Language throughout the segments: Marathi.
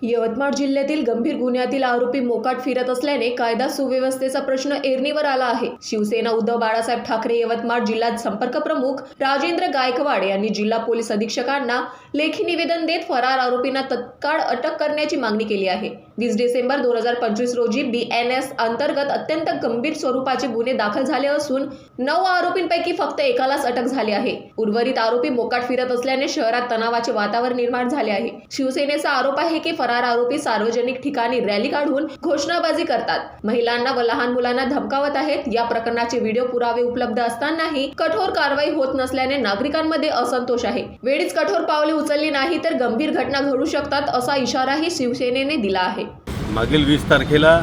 यवतमाळ जिल्ह्यातील गंभीर गुन्ह्यातील आरोपी मोकाट फिरत असल्याने कायदा सुव्यवस्थेचा प्रश्न ऐरणीवर आला आहे। शिवसेना उद्धव बाळासाहेब ठाकरे यवतमाळ जिल्हा संपर्क प्रमुख राजेंद्र गायकवाड यांनी जिल्हा पोलीस अधीक्षकांना लेखी निवेदन देत फरार आरोपींना तत्काळ अटक करण्याची मागणी केली आहे। 20 डिसेंबर 2025 रोजी BNS अंतर्गत अत्यंत गंभीर स्वरूपाचे गुन्हे दाखल झाले असून 9 आरोपींपैकी फक्त एकालाच अटक झाली आहे। उर्वरित आरोपी मोकाट फिरत असल्याने शहरात तणावाचे वातावरण निर्माण झाले आहे। शिवसेनेचा आरोप आहे की फरार आरोपी सार्वजनिक ठिकाणी रॅली काढून घोषणाबाजी करतात, महिलांना व लहान मुलांना धमकावत आहेत। या प्रकरणाचे व्हिडिओ पुरावे उपलब्ध असतानाही कठोर कारवाई होत नसल्याने नागरिकांमध्ये असंतोष आहे। वेळीच कठोर पावले उचलली नाही तर गंभीर घटना घडू शकतात असा इशाराही शिवसेनेने दिला आहे। मागील 20 तारखेला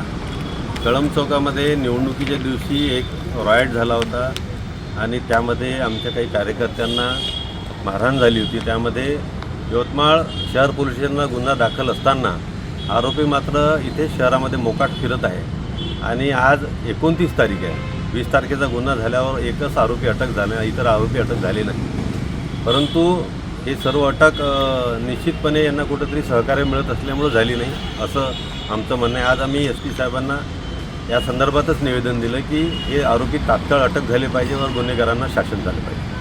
कळंब चौकामध्ये निवडणुकीच्या दिवशी एक रॉयट झाला होता आणि त्यामध्ये आमच्या काही कार्यकर्त्यांना मारहाण झाली होती। त्यामध्ये यवतमाळ शहर पोलीस स्टेशनला गुन्हा दाखल असताना आरोपी मात्र इथे शहरामध्ये मोकाट फिरत आहे आणि आज 29 तारीख आहे। 20 तारखेचा गुन्हा झाल्यावर एकच आरोपी अटक झाला, इतर आरोपी अटक झाले नाही। परंतु हे सर्व अटक निश्चितपणे यांना कुठेतरी सहकार्य मिळत असल्यामुळे झाली नाही असं आमचं म्हणणं आहे। आज आम्ही SP साहेबांना या संदर्भातच निवेदन दिलं की हे आरोपी तात्काळ अटक झाले पाहिजे व गुन्हेगारांना शासन झाले पाहिजे।